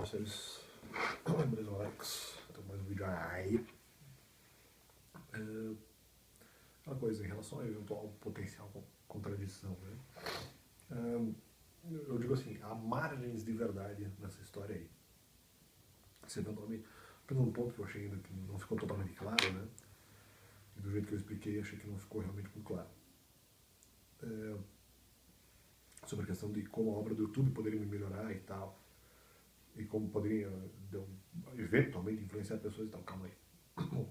seres. Beleza, Alex. Então, mais um vídeo aí. Aquela coisa em relação a eventual potencial contradição, né? Eu digo assim, há margens de verdade nessa história aí. Se eventualmente, apenas um ponto que eu achei ainda que não ficou totalmente claro, né? E do jeito que eu expliquei, achei que não ficou realmente muito claro. Sobre a questão de como a obra do YouTube poderia me melhorar e tal. E como poderia eventualmente influenciar pessoas e tal. Calma aí.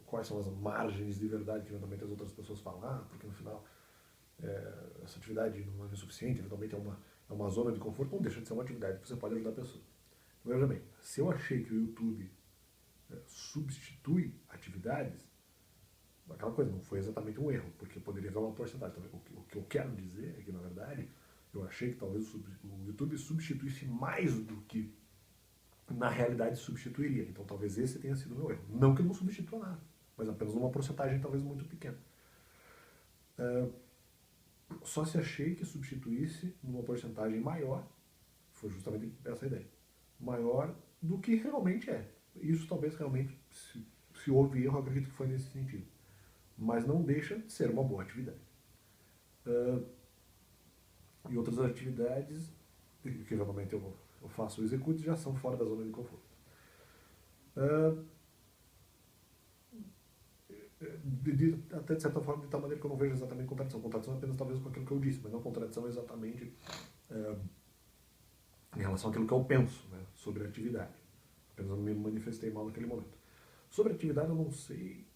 Quais são as margens de verdade que eventualmente as outras pessoas falam? Porque no final essa atividade não é suficiente, eventualmente é uma zona de conforto, não deixa de ser uma atividade que você pode ajudar a pessoa. Veja bem, se eu achei que o YouTube substitui atividades, aquela coisa não foi exatamente um erro, porque poderia haver uma porcentagem também. O que eu quero dizer é que, na verdade, eu achei que talvez o YouTube substituísse mais do que na realidade substituiria. Então talvez esse tenha sido o meu erro. Não que não substitua nada, mas apenas uma porcentagem talvez muito pequena. Só se achei que substituísse numa porcentagem maior, foi justamente essa a ideia, maior do que realmente é. Isso talvez realmente, se houve erro, eu acredito que foi nesse sentido. Mas não deixa de ser uma boa atividade. E outras atividades que eventualmente eu faço ou executo já são fora da zona de conforto. Até de certa forma, de tal maneira que eu não vejo exatamente contradição. Contradição é apenas talvez com aquilo que eu disse, mas não contradição exatamente em relação àquilo que eu penso, né, sobre a atividade. Apenas eu me manifestei mal naquele momento. Sobre a atividade eu não sei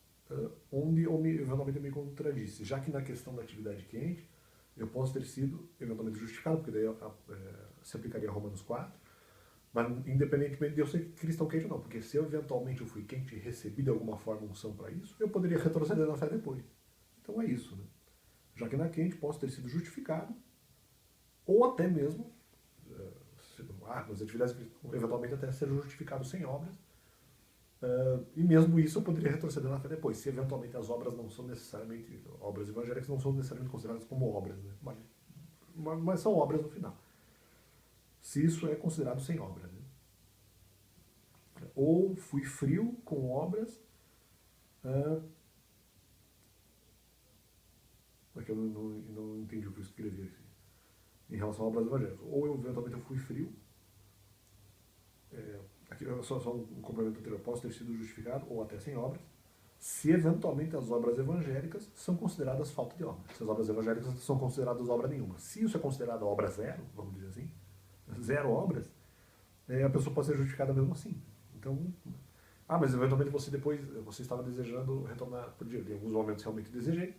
onde eu eventualmente me contradisse, já que na questão da atividade quente eu posso ter sido eventualmente justificado, porque daí se aplicaria a Romanos 4, mas independentemente de eu ser cristão quente ou não, porque se eu eventualmente eu fui quente e recebi de alguma forma unção para isso, eu poderia retroceder na fé depois. Então é isso, né? Já que na quente posso ter sido justificado, ou até mesmo, nas atividades eventualmente até ser justificado sem obras, e mesmo isso eu poderia retroceder na fé depois, se eventualmente as obras não são necessariamente, obras evangélicas não são necessariamente consideradas como obras, né? Mas são obras no final. Se isso é considerado sem obra, né? Ou fui frio com obras, porque eu não entendi o que eu escrevi aqui, em relação a obras evangélicas. Ou eu eventualmente eu fui frio, aqui só um complemento anterior, posso ter sido justificado, ou até sem obras, se eventualmente as obras evangélicas são consideradas falta de obra. Se as obras evangélicas são consideradas obra nenhuma. Se isso é considerado obra zero, vamos dizer assim, zero obras, a pessoa pode ser justificada mesmo assim. Então, mas eventualmente você estava desejando retornar para o dia. Em alguns momentos realmente desejei,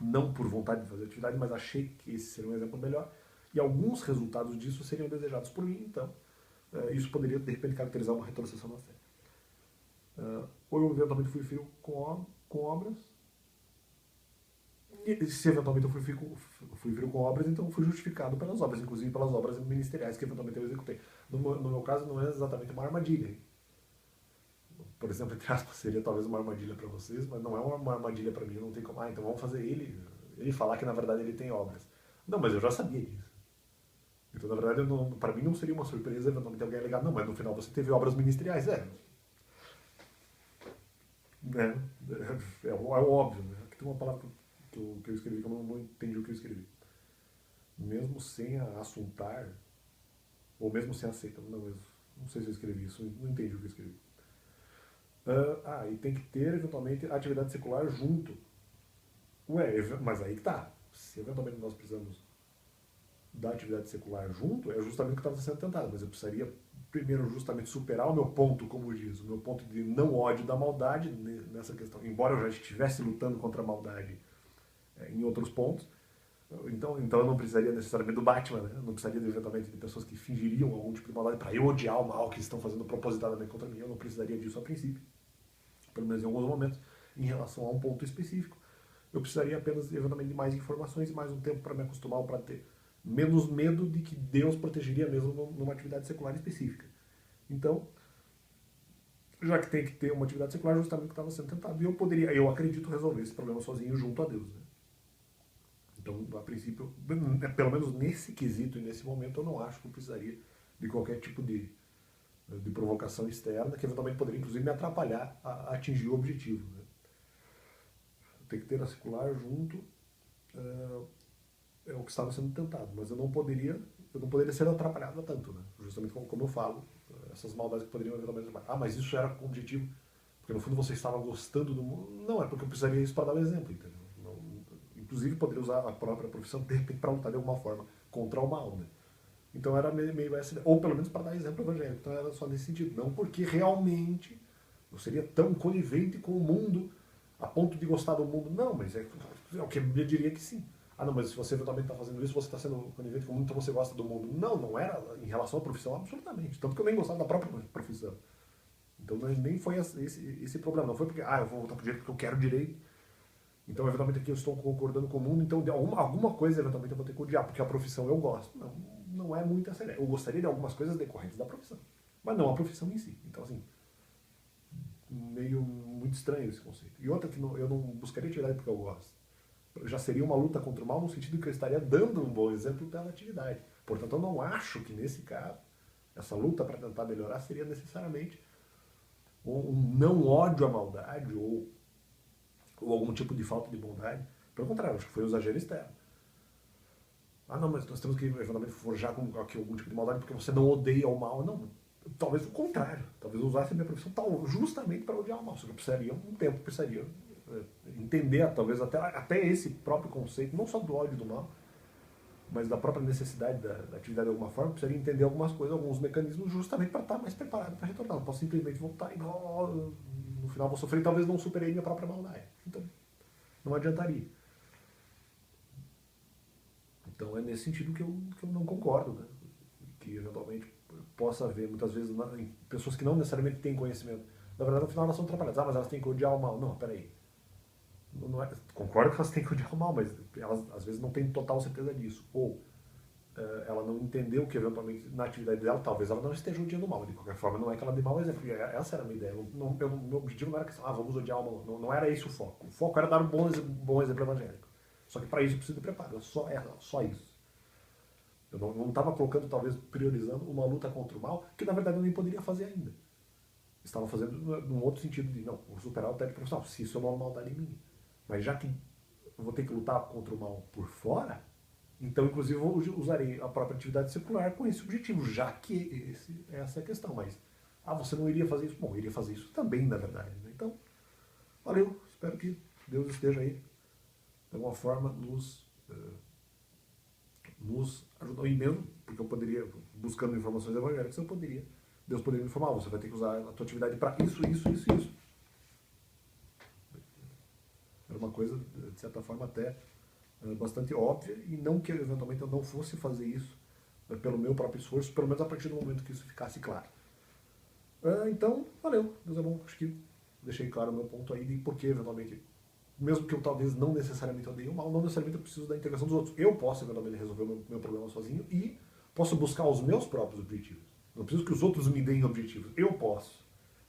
não por vontade de fazer atividade, mas achei que esse seria um exemplo melhor, e alguns resultados disso seriam desejados por mim, então isso poderia de repente caracterizar uma retrocessão na fé. Ou eu eventualmente fui frio com obras, e se eventualmente eu fui frio com obras, então fui justificado pelas obras, inclusive pelas obras ministeriais que eventualmente eu executei. No meu caso não é exatamente uma armadilha, hein? Por exemplo, entre aspas, seria talvez uma armadilha para vocês, mas não é uma armadilha para mim, eu não tenho como, então vamos fazer ele falar que na verdade ele tem obras. Não, mas eu já sabia disso. Então, na verdade, para mim não seria uma surpresa eventualmente alguém alegar, não, mas no final você teve obras ministeriais. É óbvio, né? Aqui tem uma palavra que eu escrevi que eu não entendi o que eu escrevi. Mesmo sem assuntar, ou mesmo sem aceitar, não sei se eu escrevi isso, não entendi o que eu escrevi. E tem que ter, eventualmente, a atividade secular junto. Mas aí que tá. Se eventualmente nós precisamos da atividade secular junto, é justamente o que estava sendo tentado. Mas eu precisaria, primeiro, justamente superar o meu ponto, como diz, o meu ponto de não ódio da maldade nessa questão. Embora eu já estivesse lutando contra a maldade em outros pontos, então eu não precisaria necessariamente do Batman, né? Eu não precisaria, eventualmente, de pessoas que fingiriam algum tipo de maldade para eu odiar o mal que estão fazendo propositadamente contra mim. Eu não precisaria disso a princípio. Pelo menos em alguns momentos, em relação a um ponto específico. Eu precisaria apenas, eventualmente, de mais informações e mais um tempo para me acostumar ou para ter menos medo de que Deus protegeria mesmo numa atividade secular específica. Então, já que tem que ter uma atividade secular, justamente o que estava sendo tentado. E eu acredito, resolver esse problema sozinho junto a Deus. Né? Então, a princípio, pelo menos nesse quesito e nesse momento, eu não acho que eu precisaria de qualquer tipo de de provocação externa, que eventualmente poderia inclusive me atrapalhar a atingir o objetivo. Né? Tem que ter a secular junto, é o que estava sendo tentado, mas eu não poderia ser atrapalhado tanto, né? Justamente como eu falo, essas maldades que poderiam eventualmente atrapalhar. Ah, mas isso era com o objetivo, porque no fundo você estava gostando do mundo. Não, é porque eu precisaria isso para dar um exemplo, entendeu? Não, inclusive poderia usar a própria profissão de repente para lutar de alguma forma contra o mal, né? Então era meio essa ideia, ou pelo menos para dar exemplo evangélico, então era só nesse sentido, não porque realmente eu seria tão conivente com o mundo a ponto de gostar do mundo, não, mas é o que eu diria que sim. Ah, não, mas se você eventualmente está fazendo isso, você está sendo conivente com o mundo, então você gosta do mundo. Não, não era em relação à profissão, absolutamente. Tanto que eu nem gostava da própria profissão. Então nem foi esse problema, não foi porque, eu vou voltar para o direito porque eu quero direito. Então, eventualmente, aqui eu estou concordando com o mundo, então de alguma coisa, eventualmente, eu vou ter que odiar, porque a profissão eu gosto. Não, não é muito essa ideia. Eu gostaria de algumas coisas decorrentes da profissão, mas não a profissão em si. Então, assim, meio muito estranho esse conceito. E outra que eu não buscaria tirar porque eu gosto. Já seria uma luta contra o mal no sentido que eu estaria dando um bom exemplo pela atividade. Portanto, eu não acho que nesse caso, essa luta para tentar melhorar seria necessariamente um não ódio à maldade ou algum tipo de falta de bondade. Pelo contrário, acho que foi o exagero externo. Ah, não, mas nós temos que eventualmente forjar aqui algum tipo de maldade porque você não odeia o mal. Não, talvez o contrário. Talvez eu usasse a minha profissão justamente para odiar o mal. Só que eu precisaria um tempo, precisaria entender, talvez até esse próprio conceito, não só do ódio do mal, mas da própria necessidade da atividade de alguma forma, precisaria entender algumas coisas, alguns mecanismos, justamente para estar mais preparado para retornar. Não posso simplesmente voltar e no final vou sofrer e talvez não superei minha própria maldade. Então, não adiantaria. Então é nesse sentido que eu não concordo, né? Que eventualmente possa haver muitas vezes em pessoas que não necessariamente têm conhecimento. Na verdade, no final elas são atrapalhadas. Ah, mas elas têm que odiar o mal. Não, peraí. Não é, concordo que elas têm que odiar o mal, mas elas às vezes não têm total certeza disso. Ou ela não entendeu que eventualmente na atividade dela, talvez ela não esteja odiando o mal. De qualquer forma, não é que ela dê mau exemplo. Essa era a minha ideia. Meu objetivo não era que vamos odiar o mal. Não era esse o foco. O foco era dar um bom exemplo evangélico. Só que para isso eu preciso de preparo. Só isso. Eu não estava colocando, talvez, priorizando uma luta contra o mal, que na verdade eu nem poderia fazer ainda. Estava fazendo num outro sentido de, não, vou superar o tédio profissional, se isso é uma maldade minha. Mas já que eu vou ter que lutar contra o mal por fora, então, inclusive, eu usarei a própria atividade secular com esse objetivo, já que essa é a questão. Mas, você não iria fazer isso? Bom, eu iria fazer isso também, na verdade. Né? Então, valeu. Espero que Deus esteja aí, de alguma forma, nos ajudou. E mesmo, porque eu poderia, buscando informações evangélicas, Deus poderia me informar, você vai ter que usar a tua atividade para isso. Era uma coisa, de certa forma, até bastante óbvia, e não que eventualmente eu não fosse fazer isso pelo meu próprio esforço, pelo menos a partir do momento que isso ficasse claro. Então, valeu, Deus é bom, acho que deixei claro o meu ponto aí de por que eventualmente, mesmo que eu talvez não necessariamente odeie o mal, não necessariamente eu preciso da intervenção dos outros. Eu posso eventualmente resolver o meu problema sozinho e posso buscar os meus próprios objetivos. Não preciso que os outros me deem objetivos. Eu posso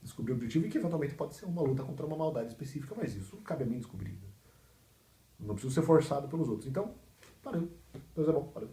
descobrir o objetivo e que eventualmente pode ser uma luta contra uma maldade específica, mas isso cabe a mim descobrir. Né? Não preciso ser forçado pelos outros. Então, valeu. Deus é bom. Valeu.